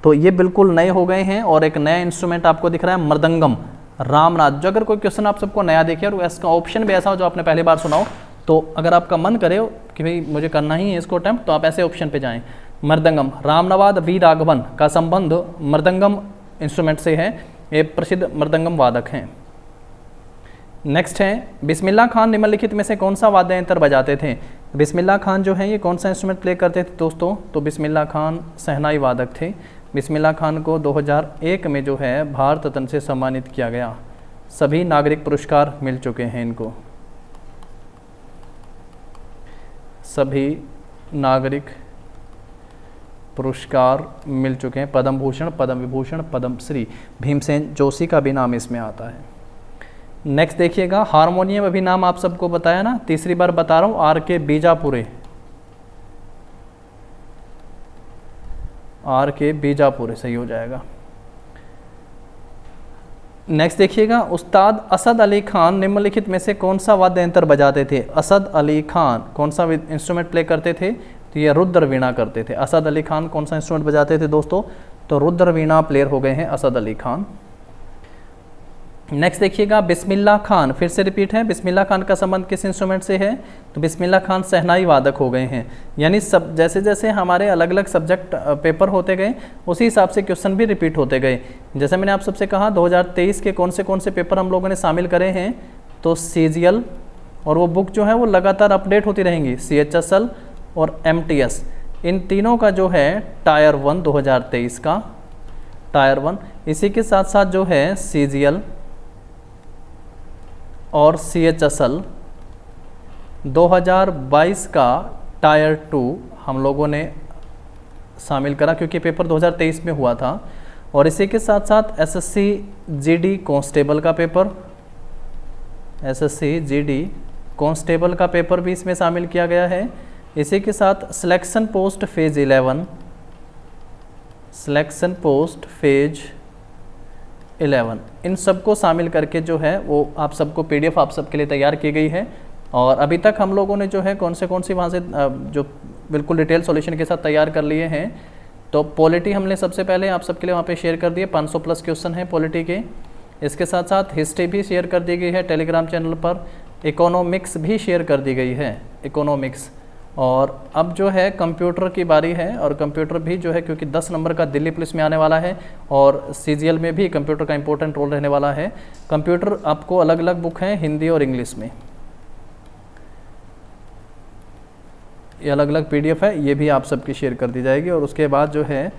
तो ये बिल्कुल नए हो गए हैं और एक नया इंस्ट्रूमेंट आपको दिख रहा है मृदंगम, रामनाद। जो अगर कोई क्वेश्चन आप सबको नया दिखे और इसका ऑप्शन भी ऐसा हो जो आपने पहली बार सुना हो, तो अगर आपका मन करे कि भाई मुझे करना ही है इसको अटेम्प्ट, तो आप ऐसे ऑप्शन पे जाएं, मृदंगम। रामनवाद वी राघवन का संबंध मृदंगम इंस्ट्रूमेंट से है, ये प्रसिद्ध मृदंगम वादक हैं। नेक्स्ट है, बिस्मिल्लाह खान निम्नलिखित में से कौन सा वाद्य यंत्र बजाते थे। बिस्मिल्लाह खान जो है ये कौन सा इंस्ट्रूमेंट प्ले करते थे दोस्तों, तो बिस्मिल्लाह खान शहनाई वादक थे। बिस्मिल्लाह खान को 2001 में जो है भारत रत्न से सम्मानित किया गया। सभी नागरिक पुरस्कार मिल चुके हैं इनको, सभी नागरिक पुरस्कार मिल चुके हैं। पद्म भूषण, पद्म विभूषण, पद्मश्री, भीमसेन जोशी का भी नाम इसमें आता है। नेक्स्ट देखिएगा, हारमोनियम अभी नाम आप सबको बताया ना, तीसरी बार बता रहा हूँ, R.K. बीजापुरे, R.K. बीजापुरे सही हो जाएगा। नेक्स्ट देखिएगा, उस्ताद असद अली खान निम्नलिखित में से कौन सा वाद्य यंत्र बजाते थे। असद अली खान कौन सा इंस्ट्रूमेंट प्ले करते थे, तो ये रुद्र वीणा करते थे। असद अली खान कौन सा इंस्ट्रूमेंट बजाते थे दोस्तों, तो रुद्र वीणा प्लेयर हो गए हैं असद अली खान। नेक्स्ट देखिएगा, बिस्मिल्लाह खान, फिर से रिपीट है, बिस्मिल्लाह खान का संबंध किस इंस्ट्रूमेंट से है, तो बिस्मिल्लाह खान शहनाई वादक हो गए हैं। यानी सब जैसे जैसे हमारे अलग अलग सब्जेक्ट पेपर होते गए उसी हिसाब से क्वेश्चन भी रिपीट होते गए। जैसे मैंने आप सबसे कहा 2023 के कौन से पेपर हम लोगों ने शामिल करे हैं, तो CGL, और वो बुक जो है वो लगातार अपडेट होती रहेंगी, CHSL और MTS, इन तीनों का जो है टायर 1 2023 का टायर 1, इसी के साथ साथ जो है CGL और CHSL 2022 का टायर 2 हम लोगों ने शामिल करा, क्योंकि पेपर 2023 में हुआ था। और इसी के साथ साथ SSC GD कांस्टेबल का पेपर, SSC GD कांस्टेबल का पेपर भी इसमें शामिल किया गया है। इसी के साथ selection post phase 11, selection post phase 11, इन सबको शामिल करके जो है वो आप सबको PDF आप सबके लिए तैयार की गई है। और अभी तक हम लोगों ने जो है कौन सी वहाँ से जो बिल्कुल डिटेल सॉल्यूशन के साथ तैयार कर लिए हैं। तो पॉलिटी हमने सबसे पहले आप सबके लिए वहाँ पे शेयर कर दिए, 500+ क्वेश्चन हैं पॉलिटी के। इसके साथ साथ हिस्ट्री भी शेयर कर दी गई है टेलीग्राम चैनल पर, इकोनॉमिक्स भी शेयर कर दी गई है, इकोनॉमिक्स। और अब जो है कंप्यूटर की बारी है, और कंप्यूटर भी जो है क्योंकि 10 नंबर का दिल्ली पुलिस में आने वाला है और CGL में भी कंप्यूटर का इंपॉर्टेंट रोल रहने वाला है। कंप्यूटर आपको अलग अलग बुक हैं हिंदी और इंग्लिश में, ये अलग अलग PDF है, ये भी आप सबकी शेयर कर दी जाएगी। और उसके बाद जो है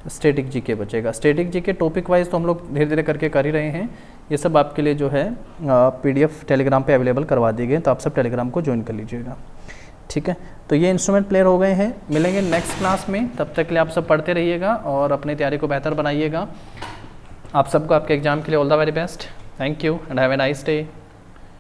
स्टैटिक GK बचेगा। स्टैटिक GK टॉपिक वाइज तो हम लोग धीरे धीरे करके कर ही रहे हैं, ये सब आपके लिए जो है PDF टेलीग्राम पे अवेलेबल करवा दिए गए, तो आप सब टेलीग्राम को ज्वाइन कर लीजिएगा। ठीक है, तो ये इंस्ट्रूमेंट प्लेयर हो गए हैं। मिलेंगे नेक्स्ट क्लास में, तब तक के लिए आप सब पढ़ते रहिएगा और अपनी तैयारी को बेहतर बनाइएगा। आप सबको आपके एग्जाम के लिए all the very best. Thank you and have a nice day.